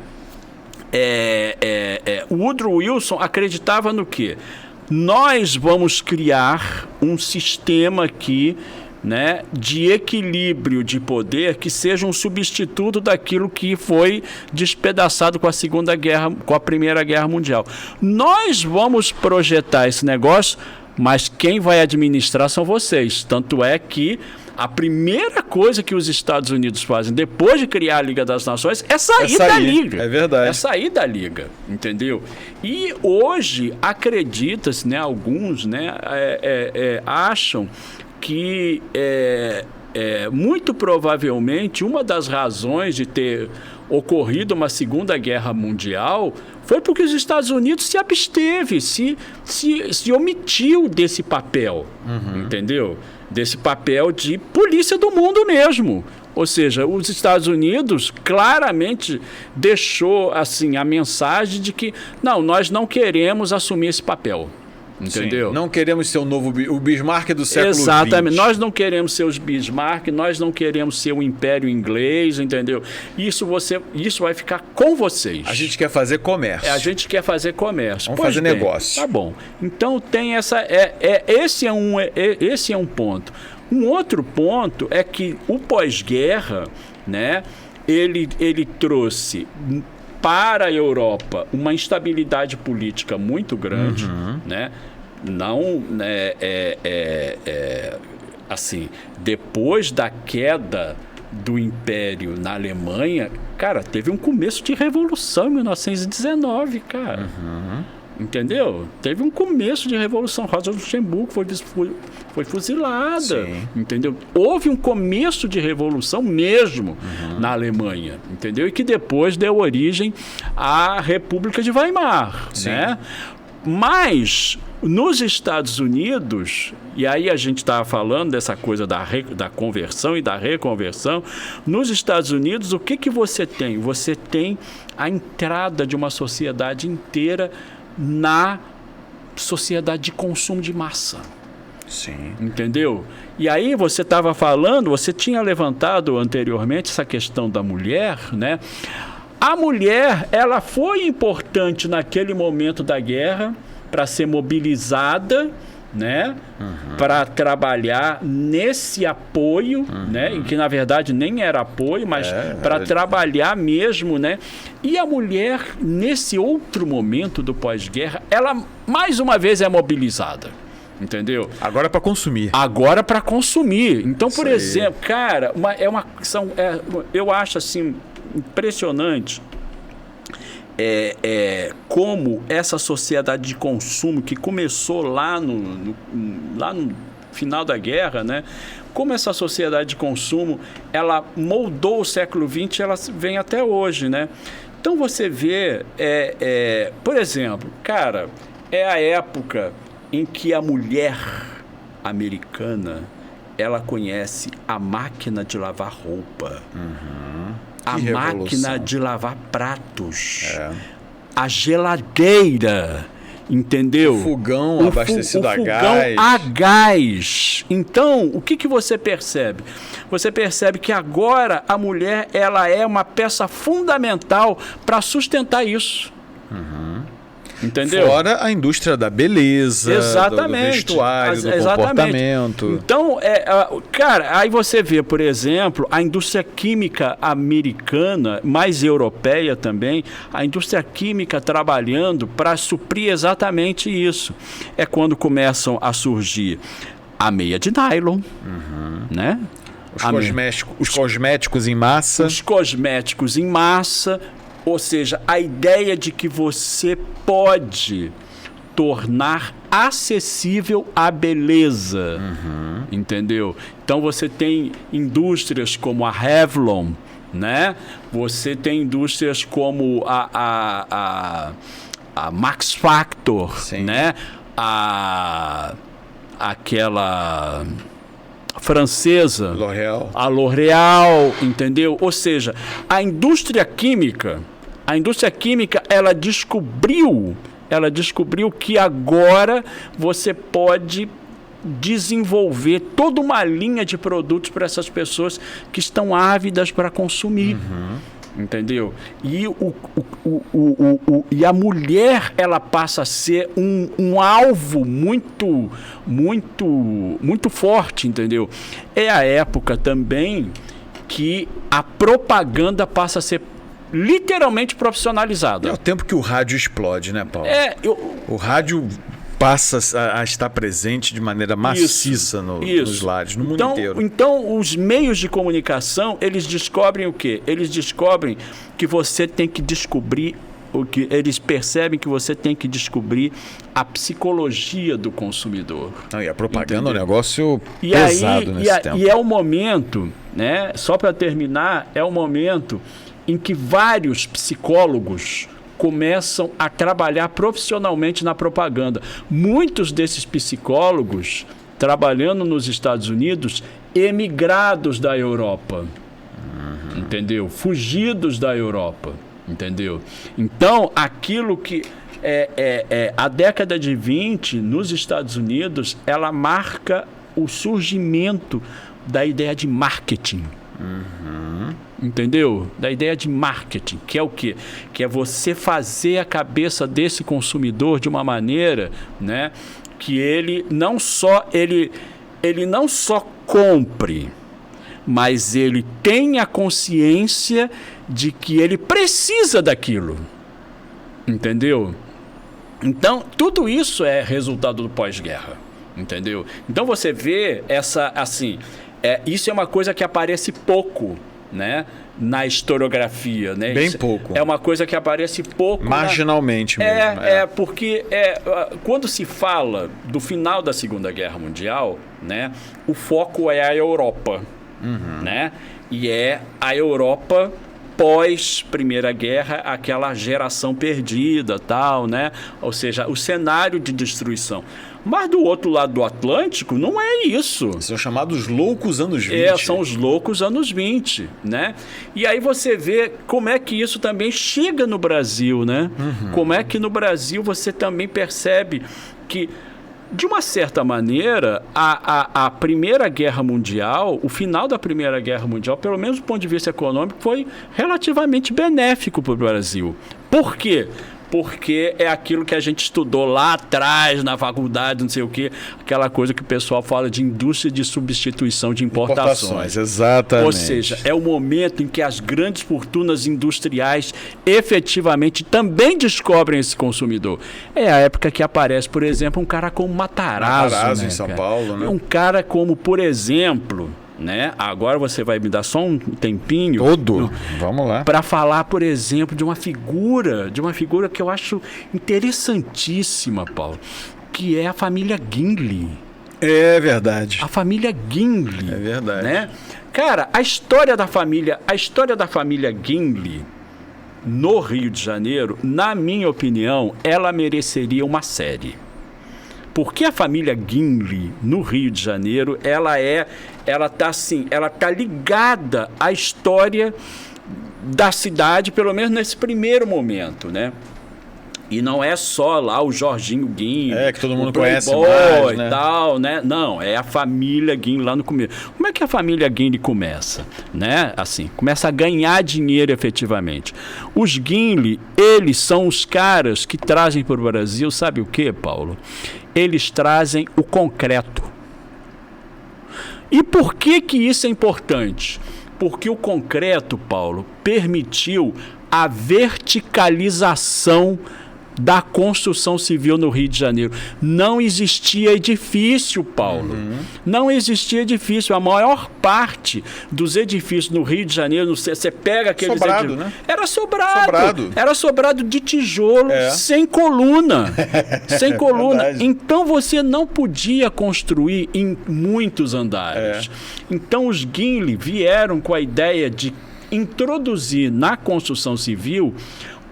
o Woodrow Wilson acreditava no quê? Nós vamos criar um sistema aqui, né, de equilíbrio de poder que seja um substituto daquilo que foi despedaçado com a Primeira Guerra Mundial. Nós vamos projetar esse negócio, mas quem vai administrar são vocês. Tanto é que a primeira coisa que os Estados Unidos fazem depois de criar a Liga das Nações é sair da Liga. É verdade. É sair da Liga, entendeu? E hoje acredita-se, né, alguns, né, acham que muito provavelmente uma das razões de ter ocorrido uma Segunda Guerra Mundial foi porque os Estados Unidos se absteve, se omitiu desse papel, entendeu? Desse papel de polícia do mundo mesmo. Ou seja, os Estados Unidos claramente deixou assim a mensagem de que nós não queremos assumir esse papel. Entendeu? Sim, não queremos ser o Bismarck do século XX. Exatamente. Nós não queremos ser os Bismarck, nós não queremos ser o Império Inglês, entendeu? Isso vai ficar com vocês. A gente quer fazer comércio. A gente quer fazer comércio. Vamos fazer negócio. Tá bom. Então tem essa... esse é um ponto. Um outro ponto é que o pós-guerra, né, ele trouxe para a Europa uma instabilidade política muito grande, né? Não, assim, depois da queda do Império na Alemanha, cara, teve um começo de revolução em 1919, cara. Entendeu? Teve um começo de revolução. Rosa Luxemburgo foi fuzilada. Sim. Entendeu? Houve um começo de revolução mesmo na Alemanha, entendeu? E que depois deu origem à República de Weimar, né? Mas nos Estados Unidos, e aí a gente estava falando dessa coisa da conversão e da reconversão, nos Estados Unidos, o que você tem? Você tem a entrada de uma sociedade inteira na sociedade de consumo de massa. Sim. Entendeu? E aí você estava falando, você tinha levantado anteriormente essa questão da mulher, né? A mulher, ela foi importante naquele momento da guerra para ser mobilizada, né? Para trabalhar nesse apoio, né? E que na verdade nem era apoio, mas para trabalhar mesmo, né? E a mulher, nesse outro momento do pós-guerra, ela mais uma vez é mobilizada. Entendeu? Agora para consumir. Agora para consumir. Então, por Isso exemplo, cara, eu acho assim impressionante como essa sociedade de consumo que começou lá no final da guerra, né? Como essa sociedade de consumo ela moldou o século XX, ela vem até hoje, né? Então você vê, por exemplo, cara, é a época em que a mulher americana ela conhece a máquina de lavar roupa, a máquina de lavar pratos, a geladeira, entendeu? O fogão abastecido a gás. A gás. Então, o que você percebe? Você percebe que agora a mulher ela é uma peça fundamental para sustentar isso. Entendeu? Fora a indústria da beleza, do vestuário, do comportamento. Então, cara, aí você vê, por exemplo, a indústria química americana, mais europeia também, a indústria química trabalhando para suprir exatamente isso. É quando começam a surgir a meia de nylon, né? Os cosméticos em massa. Os cosméticos em massa. Ou seja, a ideia de que você pode tornar acessível a beleza, entendeu? Então você tem indústrias como a Revlon, né? Você tem indústrias como a Max Factor, Sim. né? Aquela francesa, a L'Oréal, entendeu? Ou seja, a indústria química, ela descobriu que agora você pode desenvolver toda uma linha de produtos para essas pessoas que estão ávidas para consumir. Entendeu? E, e a mulher ela passa a ser um alvo muito forte, entendeu? É a época também que a propaganda passa a ser literalmente profissionalizada. É o tempo que o rádio explode, né, Paulo? O rádio passa a estar presente de maneira maciça nos lares, no mundo inteiro. Então, os meios de comunicação, eles descobrem o quê? Eles descobrem que você tem que descobrir eles percebem que você tem que descobrir a psicologia do consumidor. E a propaganda é um negócio e pesado aí, nesse tempo. E é o momento, né? Só para terminar, é o momento em que vários psicólogos começam a trabalhar profissionalmente na propaganda. Muitos desses psicólogos trabalhando nos Estados Unidos, emigrados da Europa, entendeu? Fugidos da Europa, entendeu? Então, aquilo que a década de 20 nos Estados Unidos, ela marca o surgimento da ideia de marketing. Entendeu? Da ideia de marketing, que é o quê? Que é você fazer a cabeça desse consumidor de uma maneira, né, que ele não só compre, mas ele tenha consciência de que ele precisa daquilo. Entendeu? Então, tudo isso é resultado do pós-guerra. Entendeu? Então você vê isso é uma coisa que aparece pouco, né, na historiografia, né? Bem pouco. É uma coisa que aparece pouco. Marginalmente mesmo. Porque quando se fala do final da Segunda Guerra Mundial, né, o foco é a Europa, né? E é a Europa pós Primeira Guerra, aquela geração perdida, tal, né? Ou seja, o cenário de destruição. Mas do outro lado do Atlântico, não é isso. São chamados loucos anos 20. São os loucos anos 20, né? E aí você vê como é que isso também chega no Brasil, né? Como é que no Brasil você também percebe que, de uma certa maneira, a Primeira Guerra Mundial, o final da Primeira Guerra Mundial, pelo menos do ponto de vista econômico, foi relativamente benéfico para o Brasil. Por quê? Porque é aquilo que a gente estudou lá atrás, na faculdade, não sei o quê, aquela coisa que o pessoal fala de indústria de substituição de importações. Exatamente. Ou seja, é o momento em que as grandes fortunas industriais efetivamente também descobrem esse consumidor. É a época que aparece, por exemplo, um cara como Matarazzo, né, em São cara? Paulo, né? Um cara como, por exemplo, né? Agora você vai me dar só um tempinho. Vamos lá. Para falar, por exemplo, de uma figura que eu acho interessantíssima, Paulo, que é a família Gingli. É verdade. A família Gingli. É verdade. Né? Cara, a história da família Gingli no Rio de Janeiro, na minha opinião, ela mereceria uma série. Porque a família Gingli no Rio de Janeiro, ela tá ligada à história da cidade, pelo menos nesse primeiro momento, né? E não é só lá o Jorginho Gingli, que todo mundo o conhece Playboy mais, né? E tal, né? Não, é a família Gingli lá no começo. Como é que a família Gingli começa, né? Assim, começa a ganhar dinheiro efetivamente. Os Gingli, eles são os caras que trazem para o Brasil, sabe o quê, Paulo? Eles trazem o concreto. E por que isso é importante? Porque o concreto, Paulo, permitiu a verticalização da construção civil no Rio de Janeiro. Não existia edifício, Paulo. Não existia edifício. A maior parte dos edifícios no Rio de Janeiro, você pega aqueles edifícios... Né? Era sobrado. Era sobrado de tijolo, sem coluna. Sem coluna. Então você não podia construir em muitos andares. Então os Gingli vieram com a ideia de introduzir na construção civil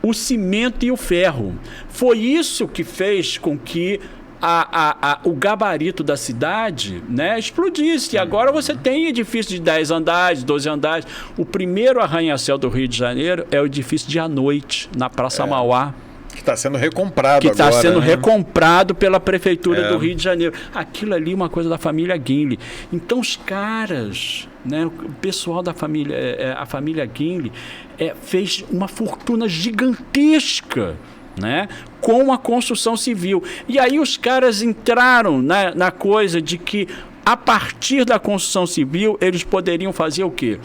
o cimento e o ferro. Foi isso que fez com que o gabarito da cidade, né, explodisse. Agora você tem edifício de 10 andares, 12 andares. O primeiro arranha-céu do Rio de Janeiro é o edifício de à noite, na Praça Mauá. Que está sendo recomprado agora. Que está sendo recomprado pela Prefeitura do Rio de Janeiro. Aquilo ali é uma coisa da família Gingli. Então os caras, né, o pessoal da família, a família Gingli, fez uma fortuna gigantesca, né, com a construção civil. E aí os caras entraram na coisa de que, a partir da construção civil, eles poderiam fazer o quê?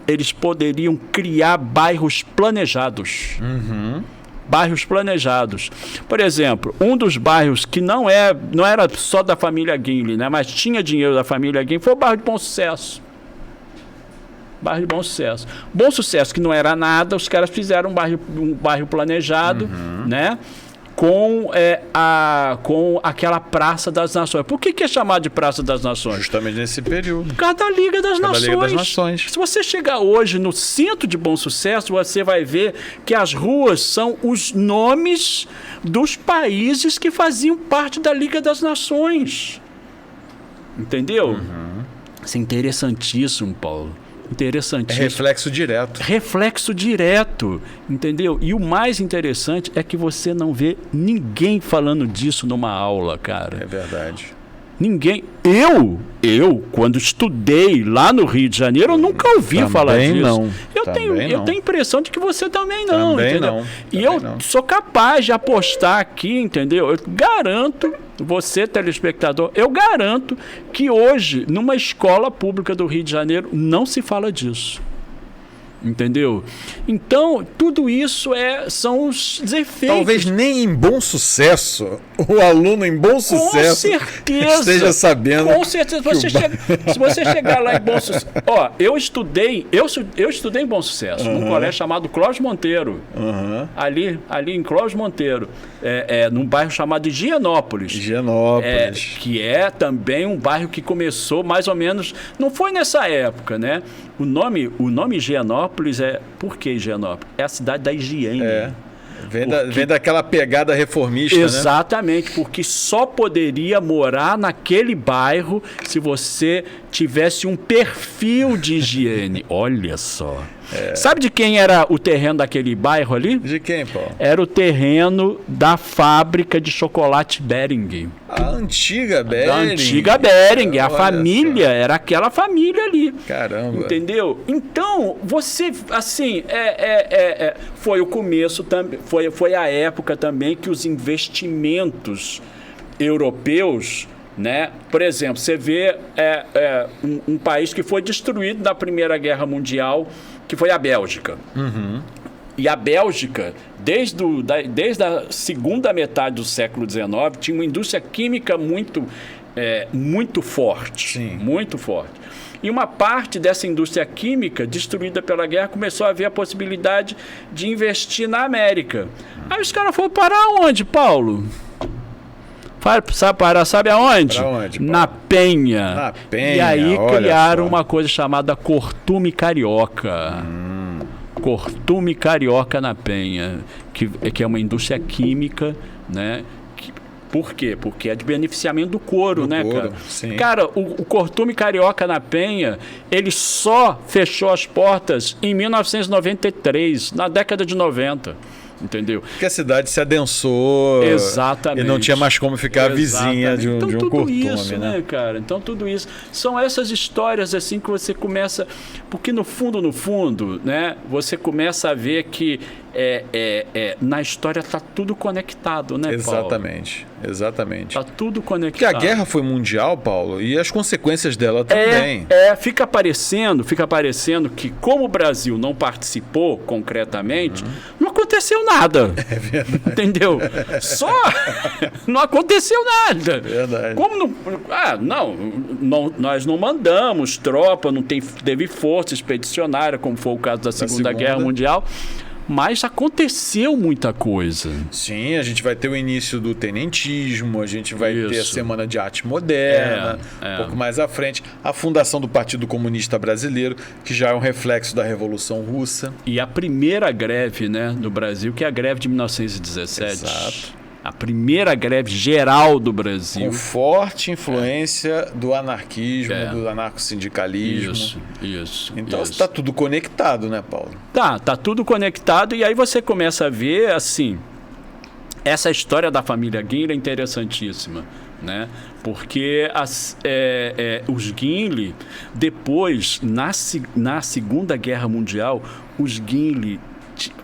Eles poderiam criar bairros planejados. Bairros planejados. Por exemplo, um dos bairros que não era só da família Gingli, né, mas tinha dinheiro da família Gingli, foi o bairro de Bom Sucesso. Bairro de Bom Sucesso. Bom Sucesso, que não era nada, os caras fizeram um bairro planejado, né? Com aquela Praça das Nações. Por que é chamado de Praça das Nações? Justamente nesse período. Por causa da Liga das Nações. Se você chegar hoje no centro de Bom Sucesso, você vai ver que as ruas são os nomes dos países que faziam parte da Liga das Nações. Entendeu? Isso é interessantíssimo, Paulo. Interessantíssimo. É reflexo direto. Reflexo direto, entendeu? E o mais interessante é que você não vê ninguém falando disso numa aula, cara. É verdade. Ninguém. Eu, quando estudei lá no Rio de Janeiro, eu nunca ouvi falar disso. Não. Eu tenho a impressão de que você também não, também entendeu? não. E eu sou capaz de apostar aqui, entendeu? Eu garanto, você, telespectador, eu garanto que hoje, numa escola pública do Rio de Janeiro, não se fala disso. Entendeu? Então, tudo isso são os efeitos. Talvez nem em Bom Sucesso, o aluno em Bom Sucesso esteja sabendo. Com certeza. Se você chegar lá em Bom Sucesso... Ó, eu estudei em Bom Sucesso, num colégio chamado Clóvis Monteiro. Ali em Clóvis Monteiro. Num bairro chamado Higienópolis. Que é também um bairro que começou mais ou menos... Não foi nessa época, né? O nome Higienópolis Higienópolis por que Higienópolis? É a cidade da higiene. Vem daquela pegada reformista, Exatamente, porque só poderia morar naquele bairro se você tivesse um perfil de higiene. Olha só. Sabe de quem era o terreno daquele bairro ali? De quem, Paulo? Era o terreno da fábrica de chocolate Bering. A antiga Bering. Da antiga Bering. A Olha família, só. era aquela família ali. Caramba. Entendeu? Então, você, assim, foi o começo, foi a época também que os investimentos europeus, né? Por exemplo, você vê um país que foi destruído na Primeira Guerra Mundial, que foi a Bélgica. Uhum. E a Bélgica, desde a segunda metade do século XIX, tinha uma indústria química muito forte. Sim. Muito forte. E uma parte dessa indústria química, destruída pela guerra, começou a ver a possibilidade de investir na América. Aí os caras foram parar onde, Paulo? Sabe aonde? Pra onde, Paulo? Na Penha. Na Penha, e aí olha criaram só. uma coisa chamada Cortume Carioca. Cortume Carioca na Penha, que é uma indústria química, né? Por quê? Porque é de beneficiamento do couro, né, cara? Sim. Cara, o Cortume Carioca na Penha, ele só fechou as portas em 1993, na década de 90. Entendeu? Porque a cidade se adensou. Exatamente. E não tinha mais como ficar vizinha de um tudo Cortume, isso, né, cara? Então, tudo isso. São essas histórias, assim, que você começa... Porque, no fundo, né, você começa a ver que na história está tudo conectado, né, Paulo? Exatamente. Está tudo conectado. Porque a guerra foi mundial, Paulo, e as consequências dela também. Fica parecendo que, como o Brasil não participou concretamente, não aconteceu nada. É verdade. Entendeu? Só não aconteceu nada. Verdade. Como não, nós não mandamos tropa, não teve força expedicionária, como foi o caso da Segunda Guerra Mundial. Mas aconteceu muita coisa. Sim, a gente vai ter o início do tenentismo, a gente vai ter a Semana de Arte Moderna, um pouco mais à frente, a fundação do Partido Comunista Brasileiro, que já é um reflexo da Revolução Russa. E a primeira greve, né, no Brasil, que é a greve de 1917. Exato. A primeira greve geral do Brasil. Com forte influência do anarquismo, do anarcossindicalismo. Isso. Então está tudo conectado, né, Paulo? Tá tudo conectado, e aí você começa a ver, assim, essa história da família Guinle é interessantíssima, né? Porque os Guinle, depois, na Segunda Guerra Mundial, os Guinle,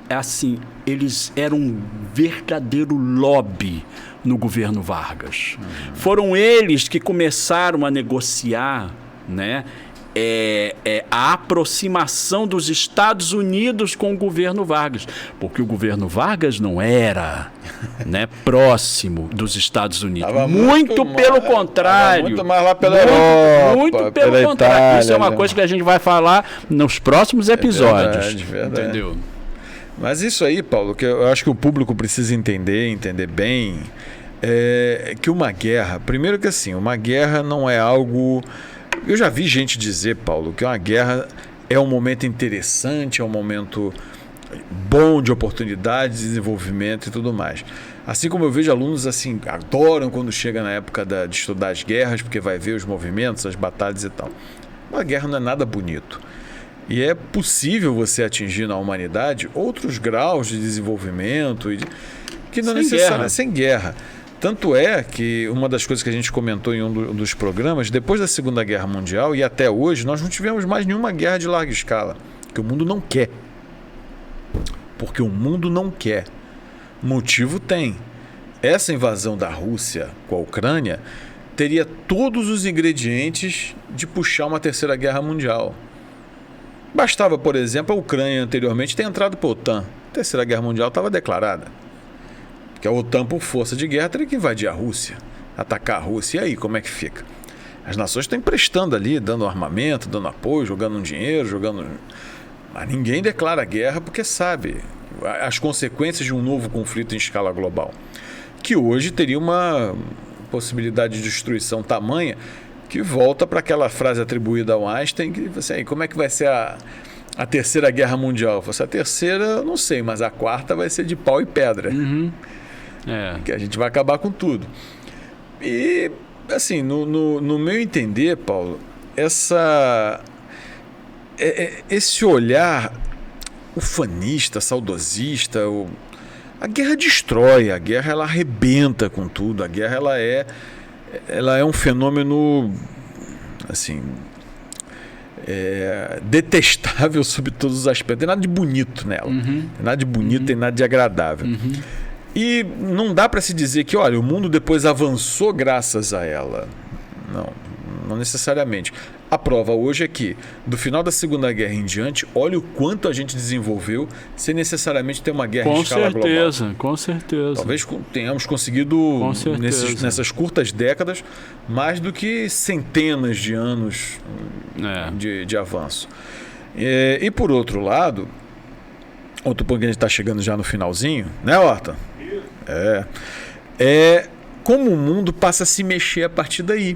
assim, eles eram um verdadeiro lobby no governo Vargas. Foram eles que começaram a negociar, né, a aproximação dos Estados Unidos com o governo Vargas, porque o governo Vargas não era, né, próximo dos Estados Unidos. Muito pelo contrário. Muito mais lá pela Europa. Muito pelo contrário. Itália, isso é uma coisa que a gente vai falar nos próximos episódios. Verdade. Entendeu? Mas isso aí, Paulo, que eu acho que o público precisa entender bem, é que uma guerra, primeiro que assim, uma guerra não é algo... Eu já vi gente dizer, Paulo, que uma guerra é um momento interessante, é um momento bom de oportunidade, de desenvolvimento e tudo mais. Assim como eu vejo alunos assim, adoram quando chega na época de estudar as guerras, porque vai ver os movimentos, as batalhas e tal. Uma guerra não é nada bonito. E é possível você atingir na humanidade outros graus de desenvolvimento que não necessariamente sem guerra. Tanto é que uma das coisas que a gente comentou em um dos programas, depois da Segunda Guerra Mundial e até hoje, nós não tivemos mais nenhuma guerra de larga escala, que o mundo não quer. Porque o mundo não quer. Motivo tem. Essa invasão da Rússia com a Ucrânia teria todos os ingredientes de puxar uma terceira guerra mundial. Bastava, por exemplo, a Ucrânia anteriormente ter entrado para a OTAN. A Terceira Guerra Mundial estava declarada. Porque a OTAN, por força de guerra, teria que invadir a Rússia, atacar a Rússia. E aí, como é que fica? As nações estão emprestando ali, dando armamento, dando apoio, jogando um dinheiro, Mas ninguém declara guerra porque sabe as consequências de um novo conflito em escala global. Que hoje teria uma possibilidade de destruição tamanha que volta para aquela frase atribuída ao Einstein, que você aí, como é que vai ser a Terceira Guerra Mundial. A terceira, eu não sei, mas a quarta vai ser de pau e pedra. Que a gente vai acabar com tudo. E, assim, no meu entender, Paulo, esse olhar ufanista, saudosista, a guerra destrói, a guerra ela arrebenta com tudo, a guerra ela é um fenômeno, assim, detestável sob todos os aspectos. Tem nada de bonito nela. Tem nada de bonito, tem nada de agradável. E não dá para se dizer que, olha, o mundo depois avançou graças a ela. Não necessariamente. A prova hoje é que, do final da Segunda Guerra em diante, olha o quanto a gente desenvolveu sem necessariamente ter uma guerra em escala global. Com certeza. Talvez tenhamos conseguido, nessas curtas décadas, mais do que centenas de anos de avanço. E por outro lado, outro ponto que a gente está chegando já no finalzinho, né, Horta? Como o mundo passa a se mexer a partir daí.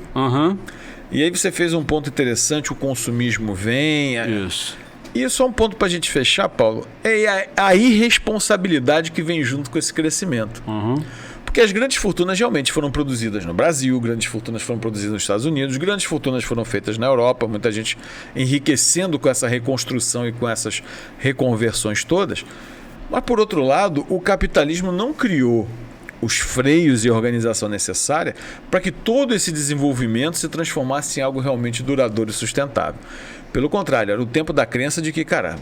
E aí você fez um ponto interessante, o consumismo vem. Isso é um ponto para a gente fechar, Paulo. É a irresponsabilidade que vem junto com esse crescimento. Porque as grandes fortunas realmente foram produzidas no Brasil, grandes fortunas foram produzidas nos Estados Unidos, grandes fortunas foram feitas na Europa, muita gente enriquecendo com essa reconstrução e com essas reconversões todas. Mas, por outro lado, o capitalismo não criou os freios e a organização necessária para que todo esse desenvolvimento se transformasse em algo realmente duradouro e sustentável. Pelo contrário, era o tempo da crença de que, cara,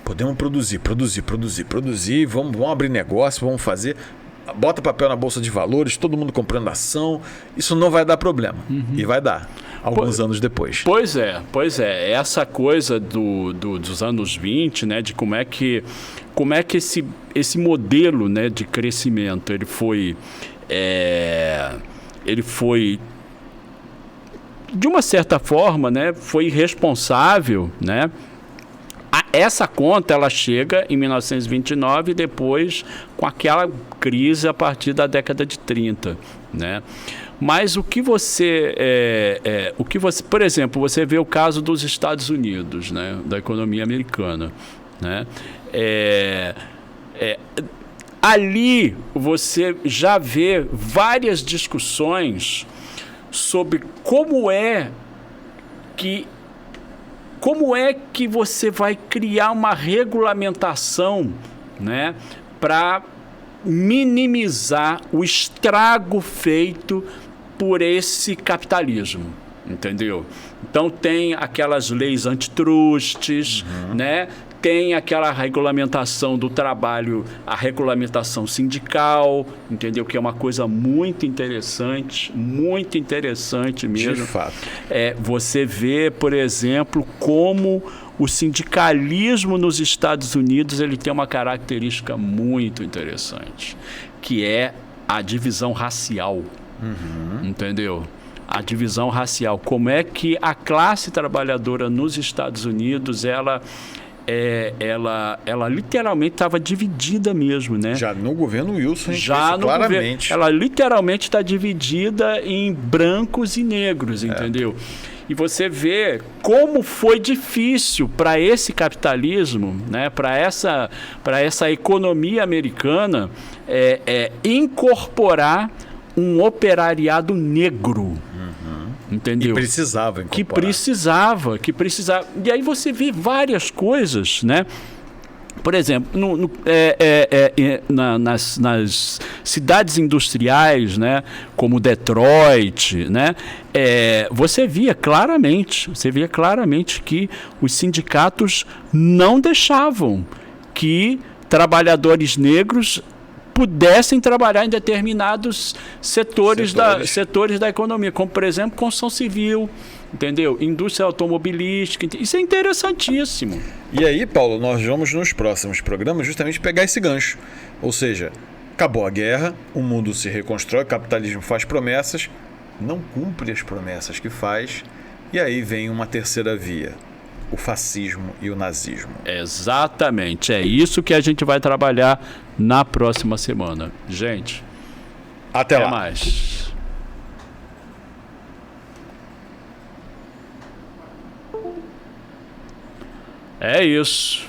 podemos produzir, vamos abrir negócio, vamos fazer, bota papel na bolsa de valores, todo mundo comprando ação, isso não vai dar problema. E vai dar, alguns anos depois. Pois é. Essa coisa dos anos 20, né, de como é que esse modelo, né, de crescimento ele foi de uma certa forma, né, foi responsável, né? Essa conta ela chega em 1929 e depois com aquela crise a partir da década de 30, né? Mas o que você, por exemplo, você vê o caso dos Estados Unidos, né, da economia americana, né? Ali você já vê várias discussões sobre como é que você vai criar uma regulamentação, né, para minimizar o estrago feito por esse capitalismo, entendeu? Então tem aquelas leis antitrustes, né? Tem aquela regulamentação do trabalho, a regulamentação sindical, entendeu? Que é uma coisa muito interessante mesmo. De fato. Você vê, por exemplo, como o sindicalismo nos Estados Unidos ele tem uma característica muito interessante, que é a divisão racial, entendeu? A divisão racial. Como é que a classe trabalhadora nos Estados Unidos, ela literalmente estava dividida mesmo, né? Já no governo Wilson, claramente. Ela literalmente está dividida em brancos e negros, entendeu? E você vê como foi difícil para esse capitalismo, né? Para essa economia americana, incorporar um operariado negro. Entendeu? Que precisava incorporar. Que precisava. E aí você vê várias coisas, né? Por exemplo, nas cidades industriais, né, como Detroit, né, você via claramente que os sindicatos não deixavam que trabalhadores negros pudessem trabalhar em determinados setores da economia, como, por exemplo, construção civil, entendeu? Indústria automobilística. Isso é interessantíssimo. E aí, Paulo, nós vamos nos próximos programas justamente pegar esse gancho. Ou seja, acabou a guerra, o mundo se reconstrói, o capitalismo faz promessas, não cumpre as promessas que faz, e aí vem uma terceira via. O fascismo e o nazismo. Exatamente, é isso que a gente vai trabalhar na próxima semana. Gente, até lá. Mais. É isso.